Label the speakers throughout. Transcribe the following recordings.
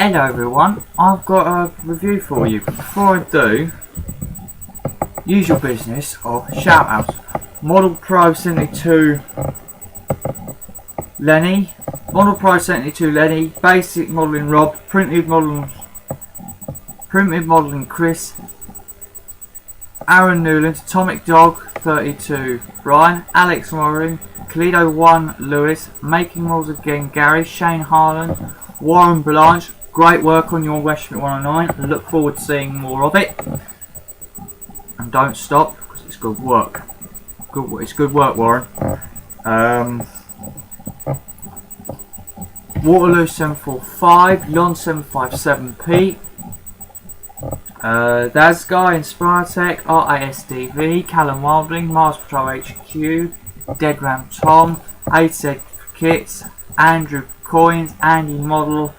Speaker 1: Hello everyone, I've got a review for you. Before I do, usual business of shout outs. Model Pro 72 Lenny, Model Pro 72 Lenny, Basic Modelling Rob, Printed Modelling Chris, Aaron Newland, Atomic Dog 32 Brian, Alex Warren, Kalido 1 Lewis, Making Models Again Gary, Shane Harlan, Warren Blanche. Great work on your Westmit 109. I look forward to seeing more of it. And don't stop, because it's good work. It's good work, Warren. Waterloo 745, Lon 757P, Daz Guy, Inspiretech, RASDV, Callum Wilding, Mars Patrol HQ, Deadram Tom, AZ Kits, Andrew Coins, Andy Model,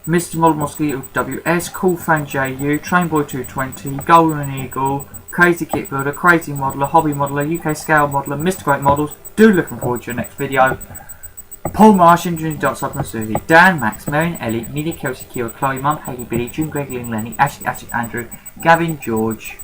Speaker 1: Mr. Model Mosquito WS, Cool Fan JU, Trainboy 220, Golden Eagle, Crazy Kit Builder, Crazy Modeler, Hobby Modeler, UK Scale Modeler, Mr. Great Models. Do looking forward to your next video. Paul Marsh, Engineering Dots Up and Susie, Dan, Max, Marion, Ellie, Media, Kelsey, Kira, Chloe, Mum, Haley, Billy, June, Greg, Lynn, Lenny, Ashley, Andrew, Gavin, George,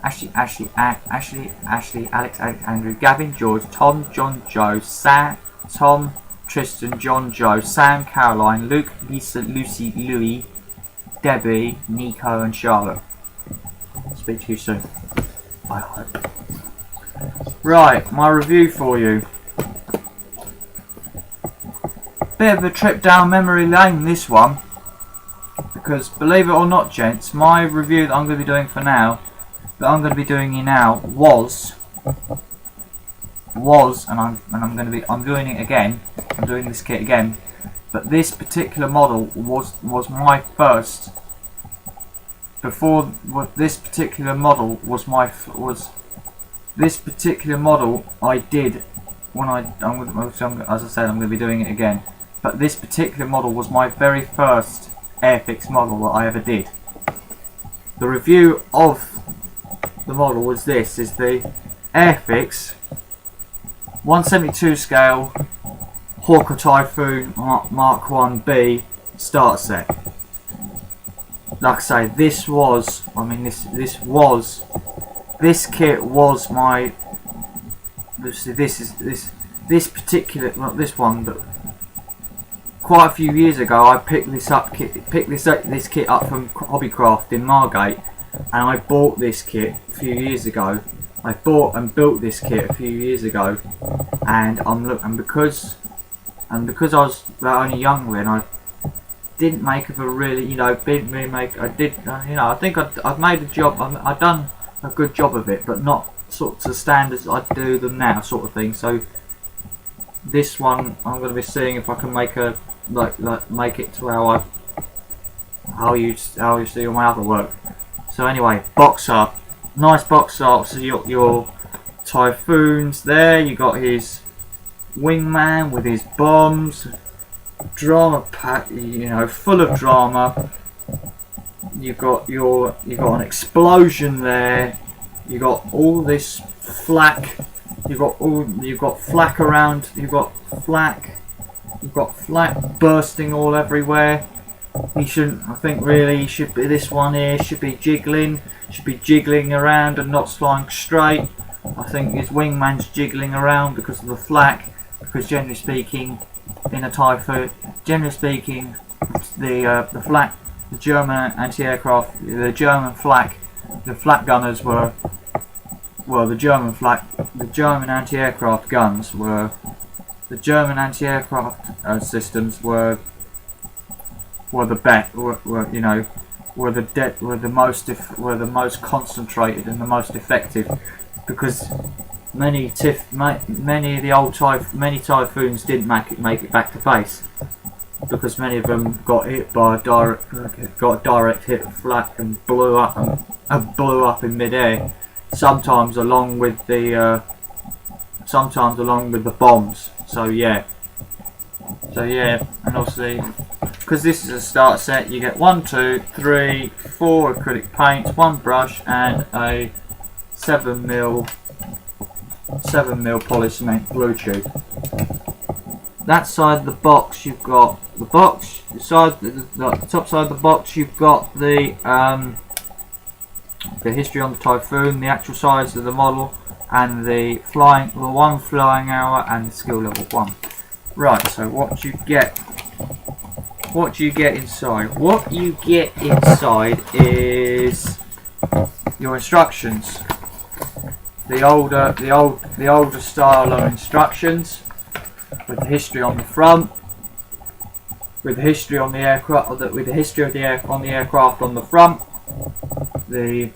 Speaker 1: Ashley, Alex, Andrew, Gavin, George, Tom, John, Joe, Sam, Tom, Tristan, John, Joe, Sam, Caroline, Luke, Lisa, Lucy, Louie, Debbie, Nico and Charlotte. Speak to you soon, I hope. Right, my review for you. Bit of a trip down memory lane, this one, because believe it or not, gents, my review that I'm going to be doing for now, was, and I'm doing it again. I'm doing this kit again, but this particular model was my first. This particular model I did when as I said, I'm going to be doing it again. But this particular model was my very first airfix model that I ever did. The review of the model was this: is the airfix 172 scale Hawker Typhoon Mark 1B starter set. Like I say, this kit was my. This particular, not this one, but quite a few years ago, I picked this kit up from Hobbycraft in Margate, and I bought this kit a few years ago. I bought and built this kit a few years ago, and because I was only young then, I didn't make of a really, didn't really make. I did, I think I've made a job. I've done a good job of it, but not sort of to standards I do them now, sort of thing. So this one, I'm going to be seeing if I can make a make it to how you see all my other work. So anyway, box art, nice box art. So you got your Typhoons there. You got his wingman with his bombs, drama pack, full of drama. You got an explosion there. You got all this flak. You've got flak around. You've got flak bursting all everywhere. He shouldn't. I think really he should be. This one here should be jiggling around and not flying straight. I think his wingman's jiggling around because of the flak. Because generally speaking, in a Typhoon, the flak, the German anti-aircraft, the German flak gunners were. Well, the German anti-aircraft guns were. The German anti-aircraft systems were the most concentrated and the most effective, because many Typhoons didn't make it back to base, because many of them got hit by a direct hit of flak and blew up in mid-air. Sometimes along with the bombs. So yeah, and obviously, because this is a start set, you get 1, 2, 3, 4 acrylic paints, 1 brush, and a 7mm poly cement glue tube. that side of the box, you've got the box. The top side of the box, you've got the history on the Typhoon, the actual size of the model, and the one flying hour, and the skill level 1. Right. So what do you get? What do you get inside? What you get inside is your instructions. The older style of instructions, with the history on the front, with the history on the aircraft, with the history of the aircraft on the front, the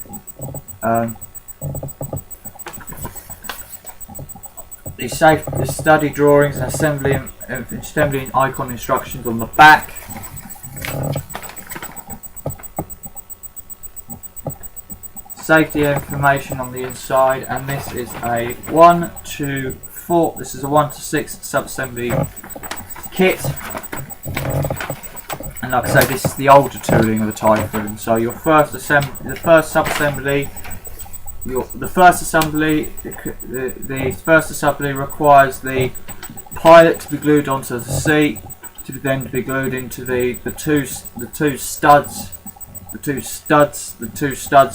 Speaker 1: study drawings and assembly and icon instructions on the back. Safety information on the inside, and this is a 1 to 4. This is a 1 to 6 sub-assembly kit, and like I say, this is the older tooling of the Typhoon. So your first assembly requires the pilot to be glued onto the seat, to then be glued into the two studs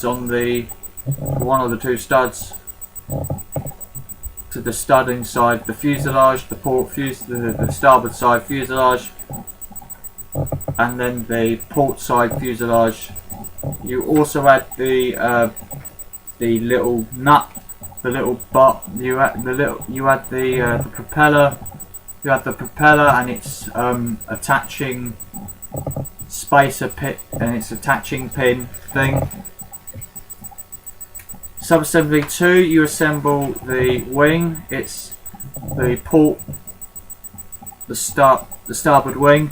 Speaker 1: on the one of the two studs to the stud inside the fuselage, the starboard side fuselage, and then the port side fuselage. You also add the little nut, the little butt. You add the propeller. You add the propeller and its attaching spacer pit and its attaching pin thing. Subassembly 2, you assemble the wing. It's the port, the starboard wing.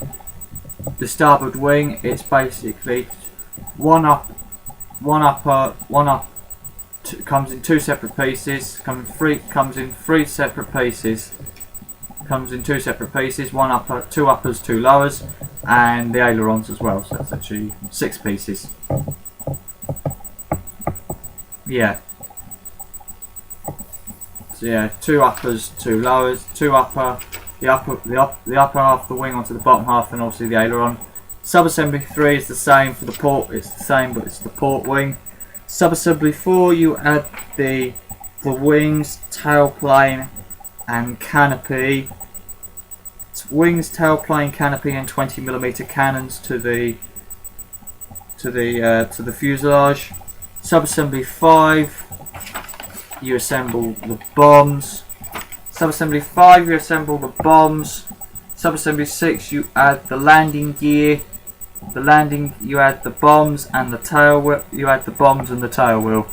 Speaker 1: The starboard wing. It's basically comes in 2 separate pieces. Comes in 3 separate pieces. Comes in 2 separate pieces. 1 upper, 2 uppers, 2 lowers, and the ailerons as well. So that's actually 6 pieces. Yeah. So yeah, 2 uppers, 2 lowers, 2 upper, the upper half of the wing onto the bottom half, and obviously the aileron. Subassembly 3 is the same for the port. It's the same, but it's the port wing. Subassembly 4, you add the wings, tailplane, and canopy. It's wings, tailplane, canopy, and 20mm cannons to the fuselage. Subassembly 5, you assemble the bombs. Subassembly 5, you assemble the bombs. Subassembly 6, you add the landing gear. You add the bombs and the tail wheel. You add the bombs and the tail wheel.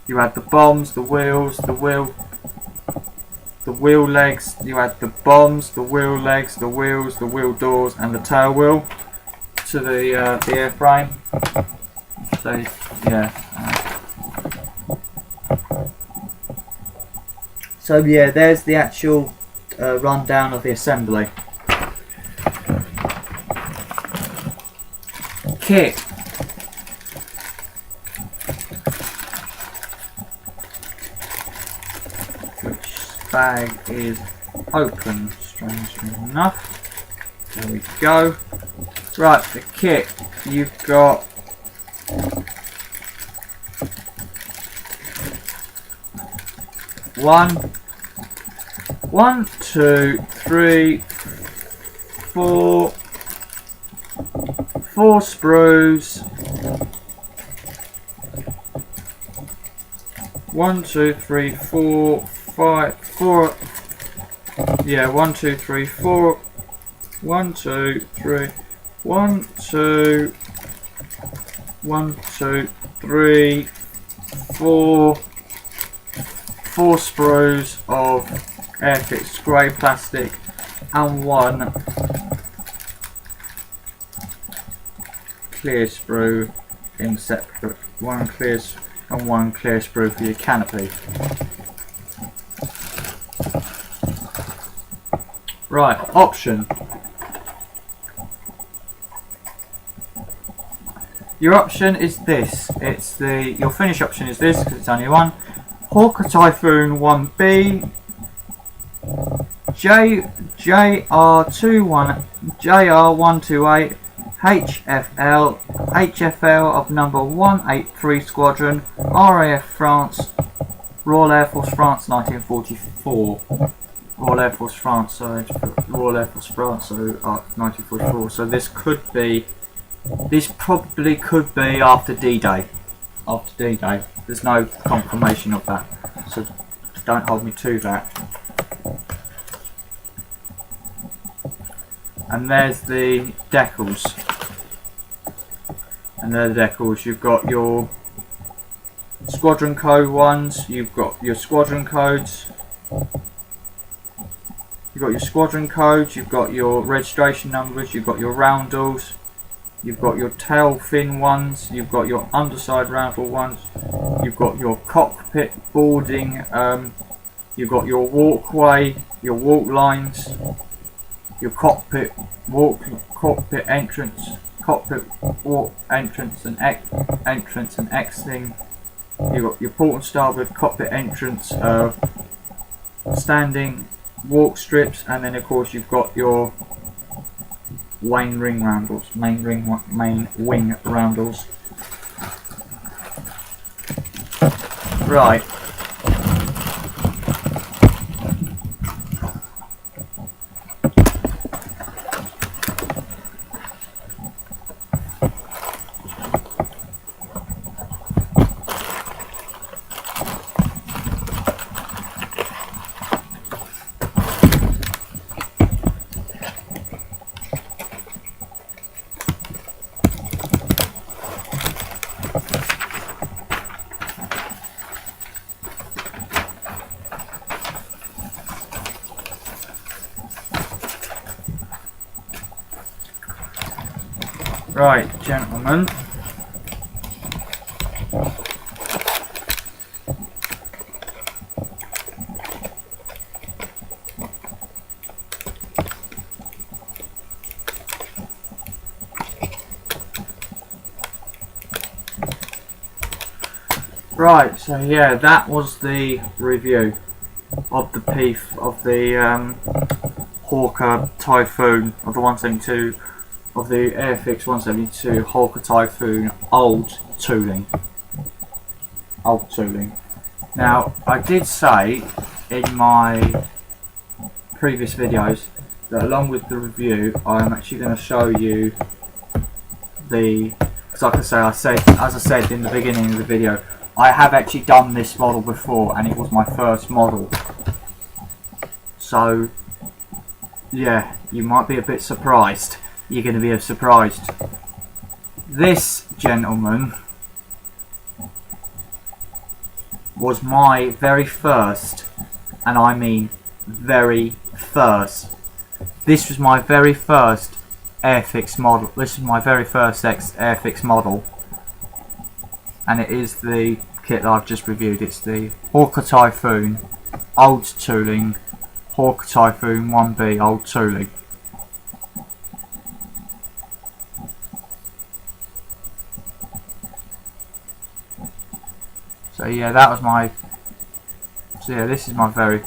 Speaker 1: You add the bombs, the wheels, the wheel legs. You add the bombs, the wheel legs, the wheels, the wheel doors, and the tail wheel to the airframe. So yeah. So yeah, there's the actual rundown of the assembly. Kit. Which bag is open, strangely enough. There we go. Right, the kit. You've got one, 2, 3, 4 sprues. 1, 2, 3, 4, 5, 4. Yeah, 1, 2, 3, 4. 1, 2, 3. 1, 2. 1, 2, 3, 4. 4 sprues of airfix grey plastic, and 1 clear sprue in separate. 1 clear and 1 clear sprue for your canopy. Right, option. Your option is this. Your finish option is this, because it's only one. Hawker Typhoon 1B, JR128 HFL of number 183 Squadron, RAF France, Royal Air Force France, 1944. Royal Air Force France, so Royal Air Force France, so 1944. So this probably could be after D-Day. After D-Day. There's no confirmation of that, so don't hold me to that. And there's the decals. And there are the decals. You've got your squadron code ones, you've got your squadron codes, you've got your squadron codes, you've got your registration numbers, you've got your roundels, you've got your tail fin ones, you've got your underside roundel ones, you've got your cockpit boarding, you've got your walkway, your walk lines, your cockpit entrance, cockpit walk entrance and exiting. You've got your port and starboard cockpit entrance, standing walk strips, and then of course you've got your main wing roundels. Right. Right, gentlemen. Right, so yeah, that was the review of the Hawker Typhoon, of the 172, of the airfix 172 Hawker Typhoon old tooling. Now, I did say in my previous videos that along with the review, I'm actually going to show you the, because like as I said in the beginning of the video, I have actually done this model before, and it was my first model. So, yeah, you might be a bit surprised. You're going to be surprised. This, gentleman, was my very first, and I mean very first. This was my very first airfix model. This is my very first airfix model, and it is the kit that I've just reviewed. It's the Hawker Typhoon old tooling, Hawker Typhoon 1B old tooling. So yeah, that was my. So yeah, this is my very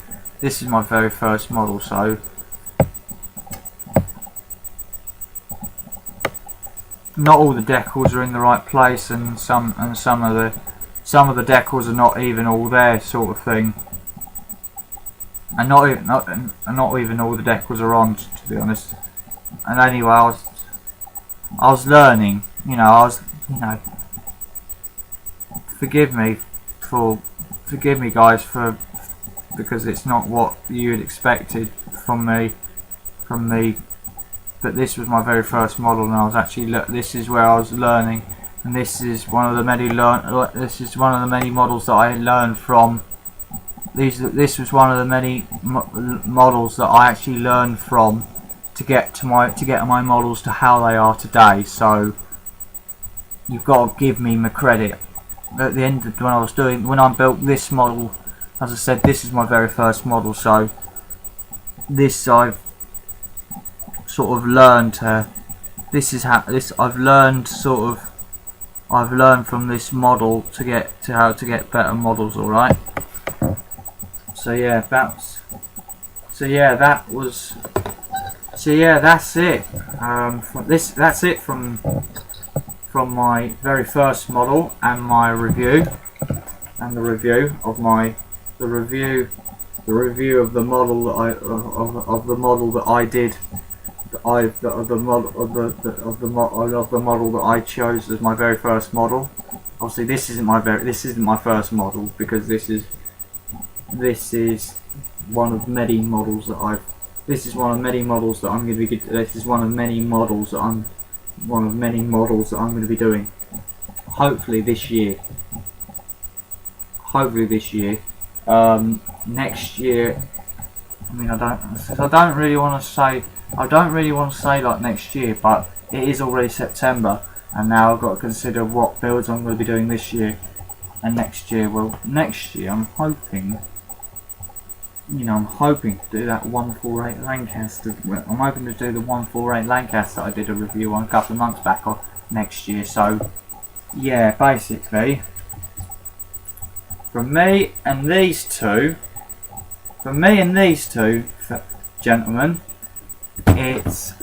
Speaker 1: first model. So not all the decals are in the right place, and some of the decals are not even all there, sort of thing. And not even all the decals are on, to be honest. And anyway, I was learning. Forgive me guys, because it's not what you had expected from me, but this was my very first model, and I was actually this is where I was learning, and this is one of the many models that I learned from. This was one of the many models that I actually learned from to get my models to how they are today. So you've got to give me my credit. At the end of when I built this model, as I said, this is my very first model, so this I've sort of learned I've learned from this model to how to get better models. All right. So yeah, that was So yeah, that's it. That's it from my very first model and my review, and the review of the model that of the model that I did. Of the model that I chose as my very first model. Obviously, this isn't my first model, because this is one of many models that I've. This is one of many models that I'm going to be. This is one of many models that I'm going to be doing. Hopefully this year. Next year. I mean, I don't really want to say like next year, but it is already September, and now I've got to consider what builds I'm going to be doing this year and next year. Well, next year I'm hoping to do that 148 Lancaster. I'm hoping to do the 148 Lancaster I did a review on a couple of months back on next year. So yeah, basically, from me and these two, gentlemen, it's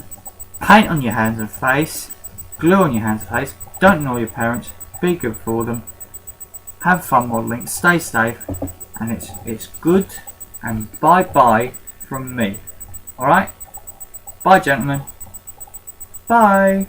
Speaker 1: paint on your hands and face, glue on your hands and face, don't ignore your parents, be good for them, have fun modelling, stay safe, and it's good, and bye bye from me. Alright? Bye, gentlemen. Bye.